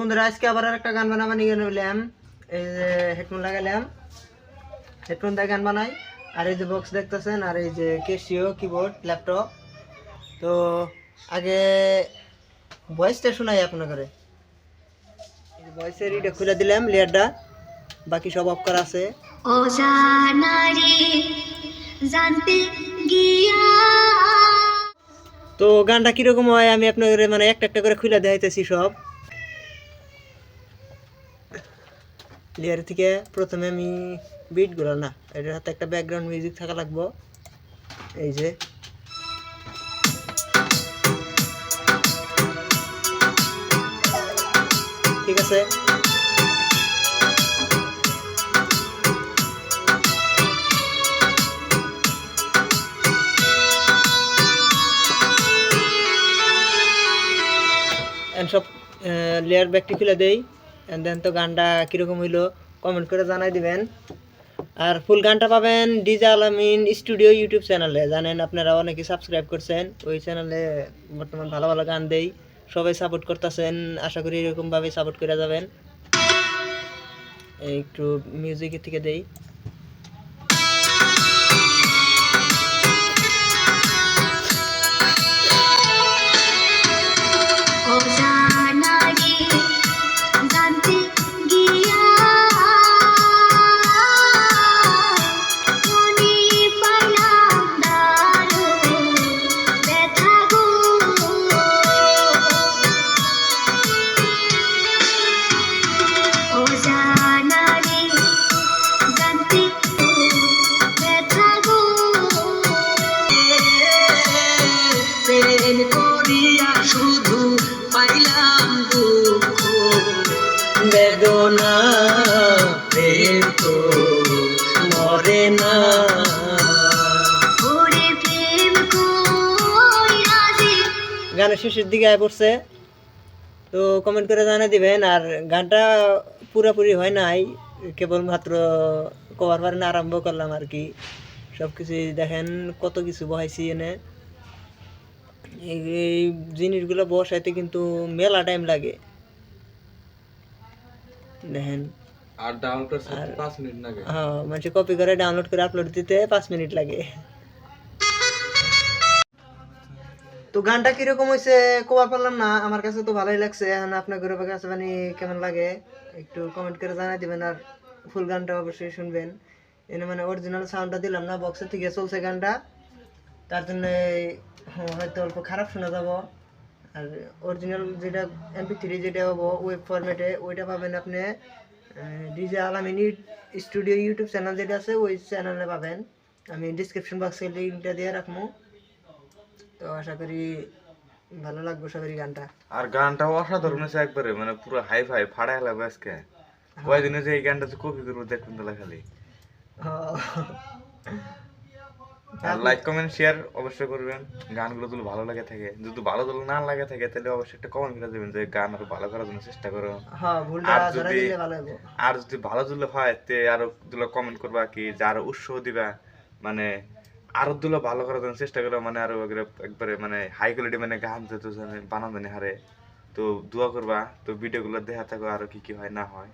বন্ধুরা আজকে আবার একটা গান বানাবো নিয়ে নিলাম। এই যে হেডফোন লাগাইলাম, হেডফোন দিয়ে গান বানাই। আর এই যে বক্স দেখতেছেন, আর এই যে ক্যাসিও কিবোর্ড ল্যাপটপ। তো আগে ভয়েসটা শোনাই আপনাদের। ভয়েসের এটা খুলে দিলাম লেয়ারটা, বাকি সব অফ করা আছে। তো গানটা কিরকম হয় আমি আপনাদের মানে একটা একটা করে খুলে দেখাইতেছি সব। লেয়ার থেকে প্রথমে আমি বিটগুলো না, এটার হাতে একটা ব্যাকগ্রাউন্ড মিউজিক থাকা লাগবো। এই যে ঠিক আছে। এন্ড সব লেয়ার ব্যাকটি খুলে দেই। এন্ড দেন তো গানটা কীরকম হইলো কমেন্ট করে জানাই দিবেন। আর ফুল গানটা পাবেন ডিজে আলামিন স্টুডিও ইউটিউব চ্যানেলে। জানেন আপনারা অনেকে সাবস্ক্রাইব করছেন, ওই চ্যানেলে বর্তমান ভালো ভালো গান দেই, সবাই সাপোর্ট করতেছেন। আশা করি এরকমভাবে সাপোর্ট করে যাবেন। একটু মিউজিকের থেকে দেই। শুধু পাইলাম দুঃখ বেদনা, প্রেম তো মরে না। গানের শেষের দিকে আয় পড়ছে, তো কমেন্ট করে জানিয়ে দিবেন। আর গানটা পুরোপুরি হয় নাই, কেবলমাত্র কভার পারেন আরম্ভ করলাম আর কি। সব কিছুই দেখেন কত কিছু বহাইছি এনে। এই জিনিসগুলো বসাইতে কিন্তু মেলা টাইম লাগে দেখেন। আর ডাউনলোড করতে 5 মিনিট লাগে। হ্যাঁ, মানে কপি করে ডাউনলোড করে আপলোড দিতে 5 মিনিট লাগে। তো গানটা কিরকম হয়েছে কোয়া পারলাম না, আমার কাছে তো ভালোই লাগছে। এখন আপনার ঘরে কাছে মানে কেমন লাগে একটু কমেন্ট করে জানাই দিবেন। আর ফুল গানটা অবশ্যই শুনবেন। এনে মানে অরিজিনাল সাউন্ডটা দিলাম না, বক্সের থেকে চলছে গানটা, তার জন্য হয়তো অল্প খারাপ শোনা যাব। আর অরিজিনাল যেটা MP3 যেটা হবো ওয়েব ফরম্যাটে, ওইটা পাবেন আপনি ডিজে আলামিন স্টুডিও ইউটিউব চ্যানেল যেটা আছে ওই চ্যানেলে পাবেন। আমি ডিসক্রিপশন বক্সে লিঙ্কটা দিয়ে রাখবো। তো আশা করি ভালো লাগবে সবারই গানটা। আর গানটাও অসাধারণ হয়েছে একবারে, মানে পুরো হাই ফাই ফাড়া লাগবে আজকে। ওই দিনে যে এই গানটা কপি করবো দেখুন তাহলে খালি। আর লাইক কমেন্ট শেয়ার অবশ্যই করবেন। গানগুলো যদি ভালো লাগে থাকে, যদি ভালো যদি না লাগে থাকে তাহলে অবশ্যই একটা কমেন্ট করে দেবেন যে গান আরো ভালো করার জন্য চেষ্টা করো। আর যদি ভালো যদি হয় তে আরো দুলো কমেন্ট করবা কি, যে আরো উৎসাহ দিবা, মানে আরো দুলো ভালো করার জন্য চেষ্টা করো, মানে আরো একবারে মানে হাই কোয়ালিটি মানে গান বানানো জানি হারে। তো দোয়া করবা, তো ভিডিওগুলো দেখা থাকো আরো কি কি হয় না হয়।